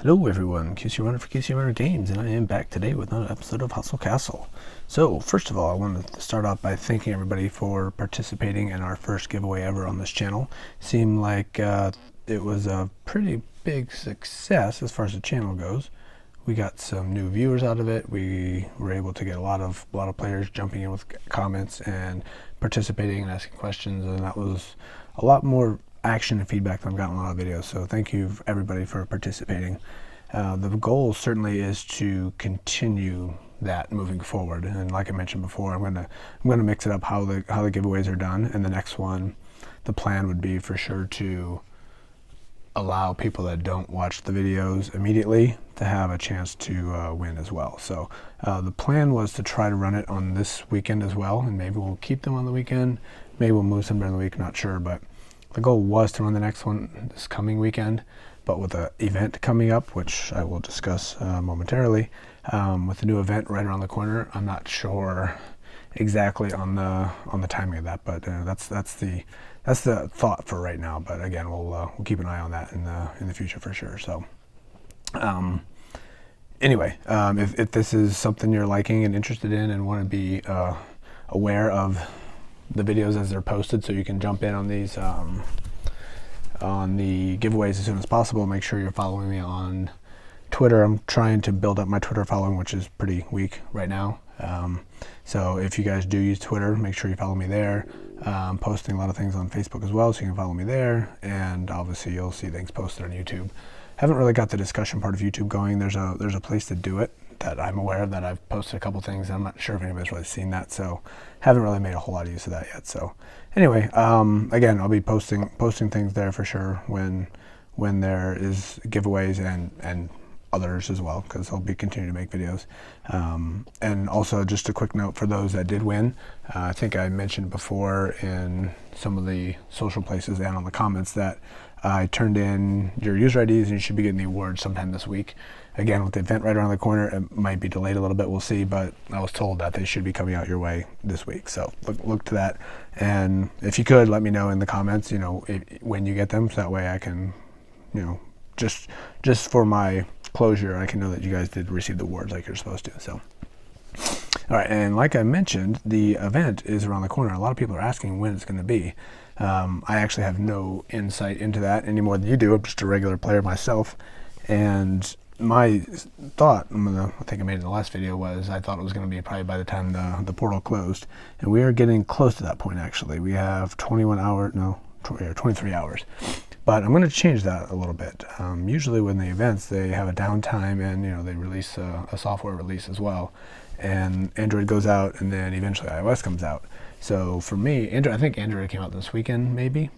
Hello everyone, QC Runner for QC Runner Games, and I am back today with another episode of Hustle Castle. So, first of all, I wanted to start off by thanking everybody for participating in our first giveaway ever on this channel. Seemed like it was a pretty big success as far as the channel goes. We got some new viewers out of it. We were able to get a lot of players jumping in with comments and participating and asking questions, and that was a lot more action and feedback than I've gotten in a lot of videos. So thank you everybody for participating. The goal certainly is to continue that moving forward, and like I mentioned before, I'm gonna mix it up how the giveaways are done. And the next one, the plan would be for sure to allow people that don't watch the videos immediately to have a chance to win as well. So the plan was to try to run it on this weekend as well, and maybe we'll keep them on the weekend, maybe we'll move some during the week, not sure, but the goal was to run the next one this coming weekend. But with the event coming up, which I will discuss momentarily, with the new event right around the corner, I'm not sure exactly on the timing of that, but that's the thought for right now. But again, we'll keep an eye on that in the future for sure. So anyway, if this is something you're liking and interested in and want to be aware of the videos as they're posted, so you can jump in on these on the giveaways as soon as possible, make sure you're following me on Twitter. I'm trying to build up my Twitter following, which is pretty weak right now. So if you guys do use Twitter, make sure you follow me there. I'm posting a lot of things on Facebook as well, so you can follow me there, and obviously you'll see things posted on YouTube. Haven't really got the discussion part of YouTube going. There's a place to do it that I'm aware of, that I've posted a couple things. I'm not sure if anybody's really seen that, so haven't really made a whole lot of use of that yet. So anyway, again, I'll be posting things there for sure when there is giveaways and others as well, because I'll be continuing to make videos. And also, just a quick note for those that did win, I think I mentioned before in some of the social places and on the comments that I turned in your user IDs and you should be getting the awards sometime this week. Again, with the event right around the corner, it might be delayed a little bit, we'll see, but I was told that they should be coming out your way this week. So look to that. And if you could, let me know in the comments, when you get them, so that way I can, just for my closure, I can know that you guys did receive the awards like you're supposed to. So, all right, and like I mentioned, the event is around the corner. A lot of people are asking when it's going to be. I actually have no insight into that any more than you do. I'm just a regular player myself, and my thought, I think I made it in the last video, was I thought it was going to be probably by the time the portal closed, and we are getting close to that point. Actually, we have 23 hours. But I'm going to change that a little bit. Usually when the events, they have a downtime, and they release a software release as well, and Android goes out, and then eventually iOS comes out. So for me, I think Android came out this weekend maybe,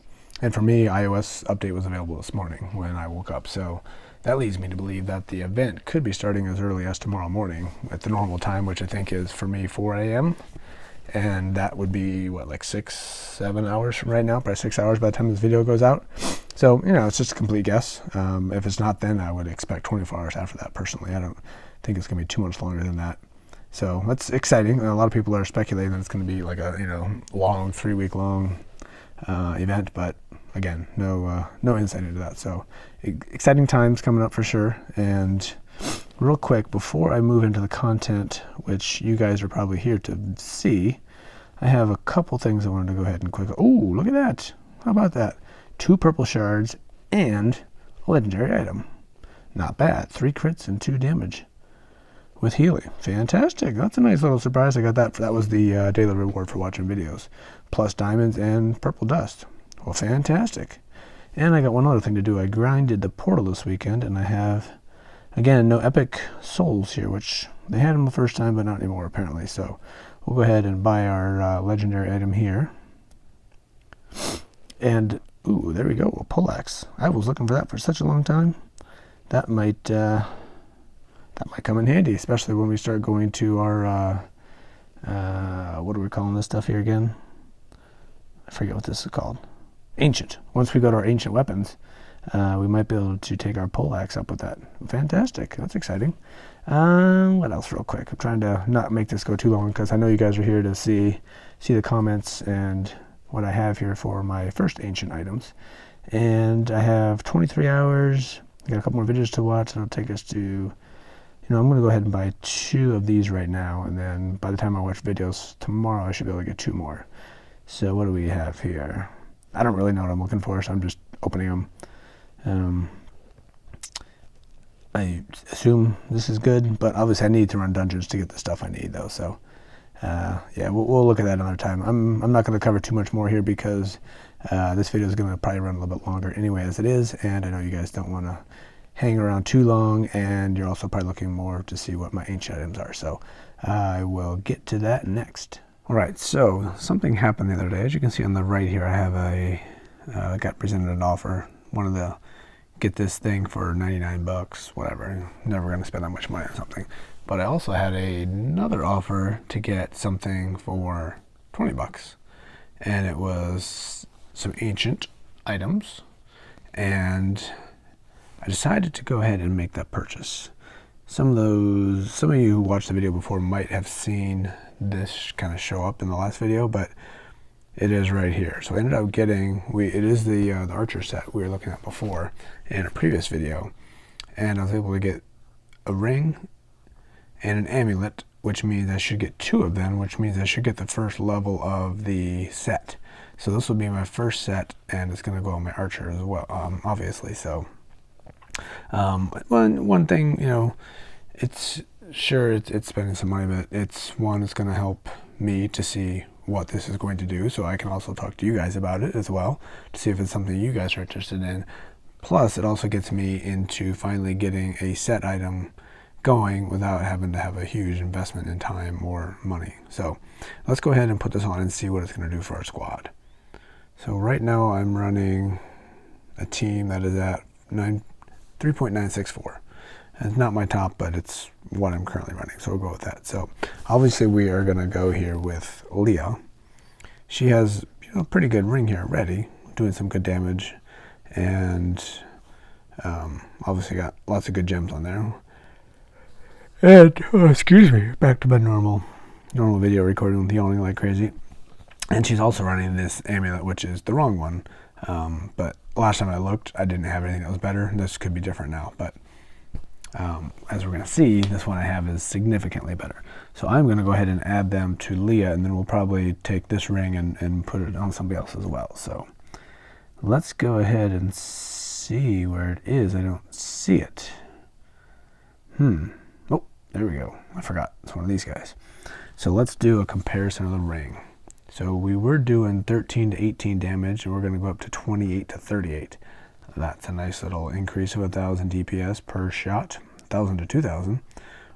and for me, iOS update was available this morning when I woke up. So that leads me to believe that the event could be starting as early as tomorrow morning at the normal time, which I think is for me 4 a.m. And that would be what, like 6-7 hours from right now, probably 6 hours by the time this video goes out. So it's just a complete guess. If it's not, then I would expect 24 hours after that. Personally, I don't think it's gonna be too much longer than that. So that's exciting. A lot of people are speculating that it's gonna be like a long 3-week long event, but again, no insight into that. So exciting times coming up for sure. And real quick, before I move into the content, which you guys are probably here to see, I have a couple things I wanted to go ahead and quick. Oh, look at that! How about that? 2 purple shards and a legendary item. Not bad. 3 crits and 2 damage with healing. Fantastic. That's a nice little surprise. I got that. That was the daily reward for watching videos. Plus diamonds and purple dust. Well, fantastic. And I got one other thing to do. I grinded the portal this weekend, and I have, again, no epic souls here, which they had them the first time, but not anymore apparently. So we'll go ahead and buy our legendary item here. And ooh, there we go, a poleaxe. I was looking for that for such a long time. That might come in handy, especially when we start going to our what are we calling this stuff here again? I forget what this is called. Ancient. Once we go to our ancient weapons, we might be able to take our poleaxe up with that. Fantastic. That's exciting. What else real quick? I'm trying to not make this go too long, because I know you guys are here to see the comments and what I have here for my first ancient items. And I have 23 hours, I got a couple more videos to watch, and it'll take us to, you know, I'm going to go ahead and buy 2 of these right now, and then by the time I watch videos tomorrow, I should be able to get 2 more. So what do we have here? I don't really know what I'm looking for, so I'm just opening them. I assume this is good, but obviously I need to run dungeons to get the stuff I need, though. So, yeah, we'll look at that another time. I'm not going to cover too much more here because this video is going to probably run a little bit longer anyway as it is, and I know you guys don't want to hang around too long, and you're also probably looking more to see what my ancient items are. So I will get to that next. All right, so something happened the other day. As you can see on the right here, I have I got presented an offer. One of the get this thing for 99 bucks, whatever. Never going to spend that much money on something. But I also had another offer to get something for 20 bucks. And it was some ancient items. And I decided to go ahead and make that purchase. Some of you who watched the video before might have seen this kind of show up in the last video, but it is right here. So I ended up getting, it is the archer set we were looking at before in a previous video. And I was able to get a ring and an amulet, which means I should get 2 of them, which means I should get the first level of the set. So this will be my first set, and it's going to go on my archer as well, obviously. So one thing, you know, it's spending some money, but it's going to help me to see what this is going to do, so I can also talk to you guys about it as well to see if it's something you guys are interested in. Plus, it also gets me into finally getting a set item going without having to have a huge investment in time or money. So let's go ahead and put this on and see what it's going to do for our squad. So right now I'm running a team that is at 3.964. It's not my top, but it's what I'm currently running, so we'll go with that. So obviously we are going to go here with Leah. She has, you know, a pretty good ring here already, doing some good damage, and obviously got lots of good gems on there. And excuse me, back to my normal video recording with yawning like crazy. And she's also running this amulet, which is the wrong one. But last time I looked, I didn't have anything that was better. This could be different now, but as we're going to see, this one I have is significantly better. So I'm going to go ahead and add them to Leah, and then we'll probably take this ring and put it on somebody else as well. So let's go ahead and see where it is. I don't see it. Oh, there we go. I forgot. It's one of these guys. So let's do a comparison of the ring. So we were doing 13 to 18 damage, and we're going to go up to 28 to 38. That's a nice little increase of 1,000 DPS per shot, 1,000 to 2,000.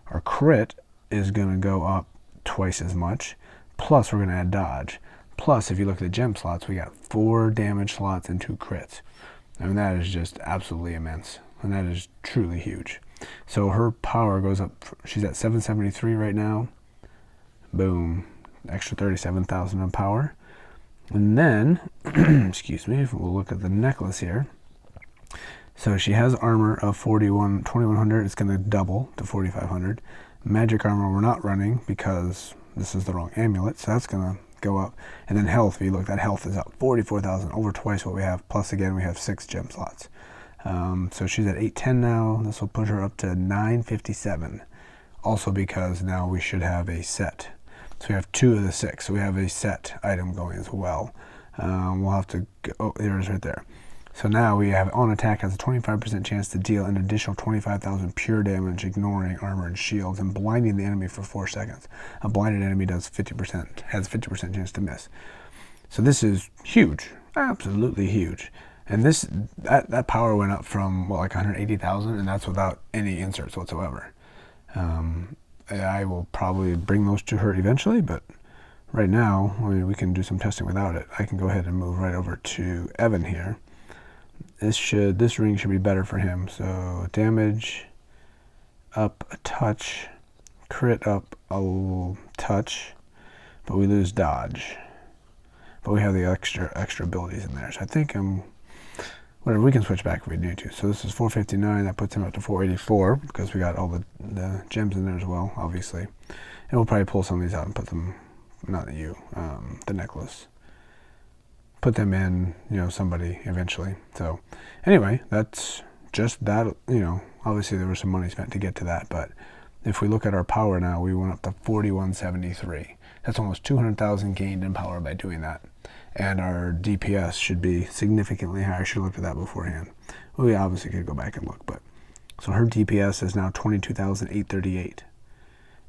Our crit is going to go up twice as much, plus we're going to add dodge. Plus, if you look at the gem slots, we got 4 damage slots and 2 crits. I mean, that is just absolutely immense, and that is truly huge. So her power goes up, she's at 773 right now. Boom, extra 37,000 of power. And then, excuse me, we'll look at the necklace here. So she has armor of 2,100. It's going to double to 4,500. Magic armor we're not running because this is the wrong amulet, so that's going to go up. And then health, if you look, that health is up 44,000, over twice what we have. Plus, again, we have 6 gem slots. So she's at 810 now. This will push her up to 957. Also because now we should have a set. So we have 2 of the 6. So we have a set item going as well. We'll have to go, oh, there it is right there. So now we have on attack has a 25% chance to deal an additional 25,000 pure damage, ignoring armor and shields, and blinding the enemy for 4 seconds. A blinded enemy has 50% chance to miss. So this is huge, absolutely huge. And that power went up from what, like 180,000, and that's without any inserts whatsoever. I will probably bring those to her eventually, but right now, I mean, we can do some testing without it. I can go ahead and move right over to Evan here. This ring should be better for him. So damage up a touch, crit up a touch, but we lose dodge. But we have the extra abilities in there. So I think whatever, we can switch back if we need to. So this is 459. That puts him up to 484 because we got all the gems in there as well, obviously. And we'll probably pull some of these out and put them, not the necklace. Put them in, somebody eventually. So anyway, that's just that, you know, obviously there was some money spent to get to that, but if we look at our power now, we went up to 4173. That's almost 200,000 gained in power by doing that. And our DPS should be significantly higher. I should have looked at that beforehand. Well, we obviously could go back and look, but so her DPS is now 22,838.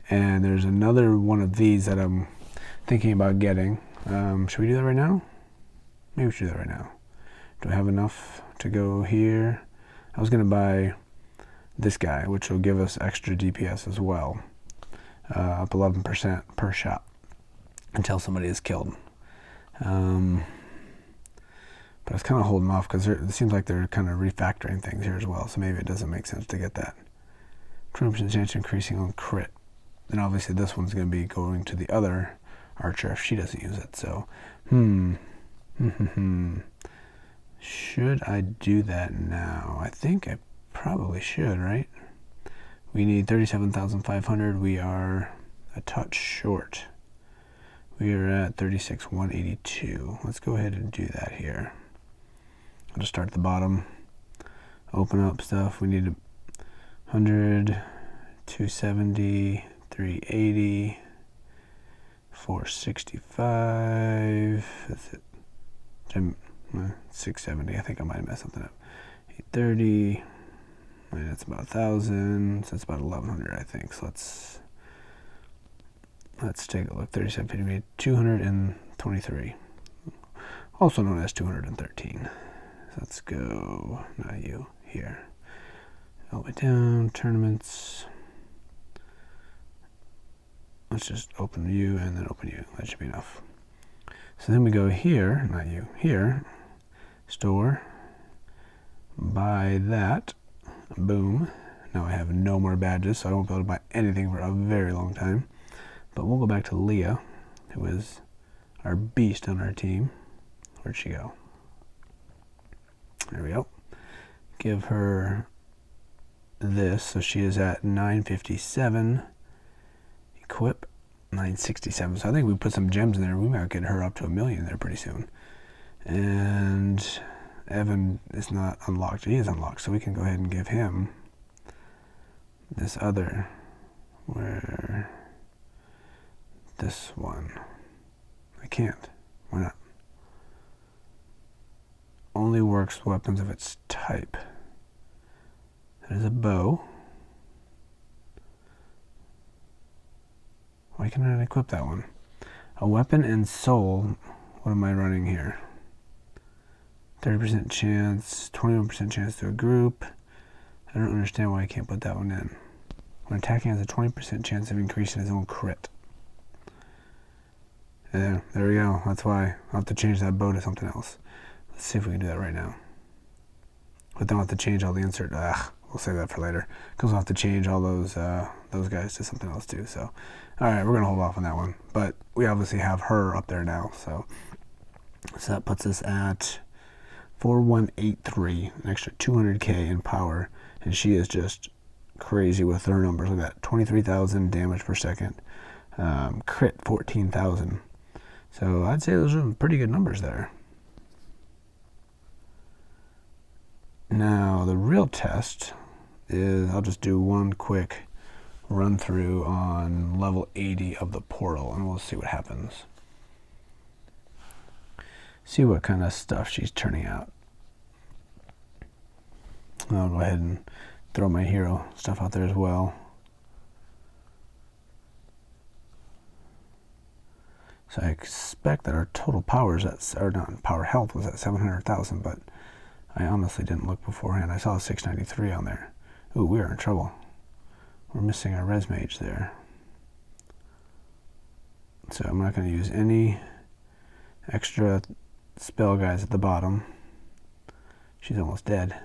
And there's another one of these that I'm thinking about getting. Should we do that right now? Maybe we should do that right now. Do I have enough to go here? I was going to buy this guy, which will give us extra DPS as well. Up 11% per shot until somebody is killed. But I was kind of holding off because it seems like they're kind of refactoring things here as well. So maybe it doesn't make sense to get that. 20% chance increasing on crit. And obviously this one's going to be going to the other archer if she doesn't use it. So, should I do that now? I think I probably should, right? We need 37,500. We are a touch short. We are at 36,182. Let's go ahead and do that here. I'll just start at the bottom. Open up stuff. We need 100, 270, 380, 465. That's it. 670. I think I might have messed something up. 830. That's about 1,000. So that's about 1,100, I think. So let's take a look. 3750, 223. Also known as 213. So let's go. Not you. Here. All the way down. Tournaments. Let's just open you and then open you. That should be enough. So then we go here. Not you. Here. Store. Buy that. Boom. Now I have no more badges, so I won't be able to buy anything for a very long time. But we'll go back to Leah, who is our beast on our team. Where'd she go? There we go. Give her this, so she is at 957. Equip 967. So I think we put some gems in there. We might get her up to 1 million there pretty soon. And Evan is not unlocked. He is unlocked, so we can go ahead and give him this other, where this one. I can't. Why not? Only works weapons of its type. That is a bow. Why can I not equip that one? A weapon and soul. What am I running here? 30% chance, 21% chance to a group. I don't understand why I can't put that one in. When attacking has a 20% chance of increasing his own crit. Yeah, there we go. That's why I'll have to change that bow to something else. Let's see if we can do that right now. But then I'll have to change all the insert. We'll save that for later. Because we'll have to change all those guys to something else too. So, alright, we're going to hold off on that one. But we obviously have her up there now. So that puts us at 4183, an extra 200k in power, and she is just crazy with her numbers. Look at that, 23,000 damage per second, crit 14,000. So I'd say those are pretty good numbers there. Now the real test is, I'll just do one quick run through on level 80 of the portal, and we'll see what happens. See what kind of stuff she's turning out. I'll go ahead and throw my hero stuff out there as well. So I expect that our total power is at, or not, power health was at 700,000, but I honestly didn't look beforehand. I saw 693 on there. Ooh, we are in trouble. We're missing our res mage there. So I'm not going to use any extra spell guys at the bottom. She's almost dead.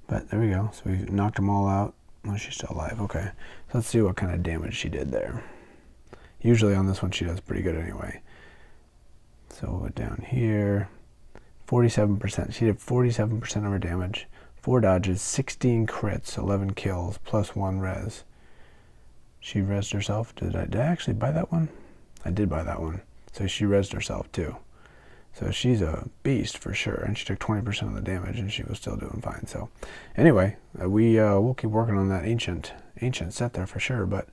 But there we go. So we knocked them all out. Oh, she's still alive. Okay. So let's see what kind of damage she did there. Usually on this one she does pretty good anyway. So we'll go down here. 47%. She did 47% of her damage. 4 dodges, 16 crits, 11 kills, plus 1 res. She rezzed herself. Did I actually buy that one? I did buy that one. So she rezzed herself too. So she's a beast for sure, and she took 20% of the damage, and she was still doing fine. So anyway, we'll keep working on that ancient set there for sure, but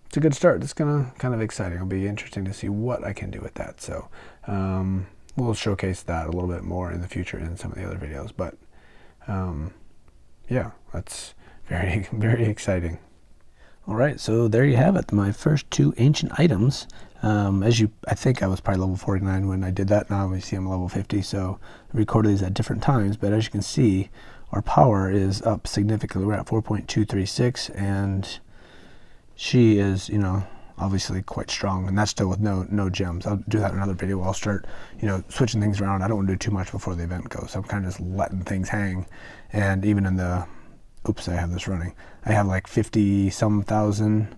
it's a good start. It's kind of exciting. It'll be interesting to see what I can do with that. So we'll showcase that a little bit more in the future in some of the other videos. But yeah, that's very, very exciting. All right, so there you have it. My first 2 ancient items. I think I was probably level 49 when I did that. Now we see I'm level 50, so I recorded these at different times. But as you can see, our power is up significantly. We're at 4.236, and she is, you know, obviously quite strong, and that's still with no gems. I'll do that in another video. I'll start, you know, switching things around. I don't want to do too much before the event goes, so I'm kind of just letting things hang. And even in the, oops, I have this running. I have like 50-some thousand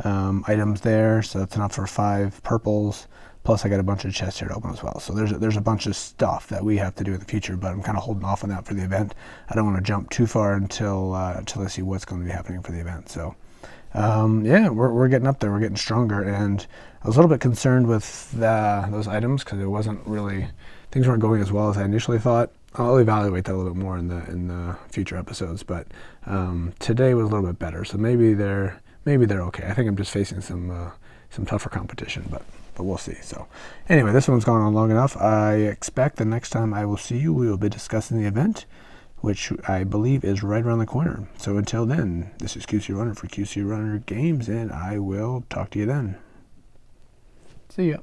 items there, so that's enough for 5 purples. Plus, I got a bunch of chests here to open as well. So there's a bunch of stuff that we have to do in the future, but I'm kind of holding off on that for the event. I don't want to jump too far until I see what's going to be happening for the event. So yeah, we're getting up there. We're getting stronger, and I was a little bit concerned with those items because it wasn't really, things weren't going as well as I initially thought. I'll evaluate that a little bit more in the future episodes, but today was a little bit better. So maybe they're okay. I think I'm just facing some tougher competition, but we'll see. So anyway, this one's gone on long enough. I expect the next time I will see you, we will be discussing the event, which I believe is right around the corner. So until then, this is QC Runner for QC Runner Games, and I will talk to you then. See ya.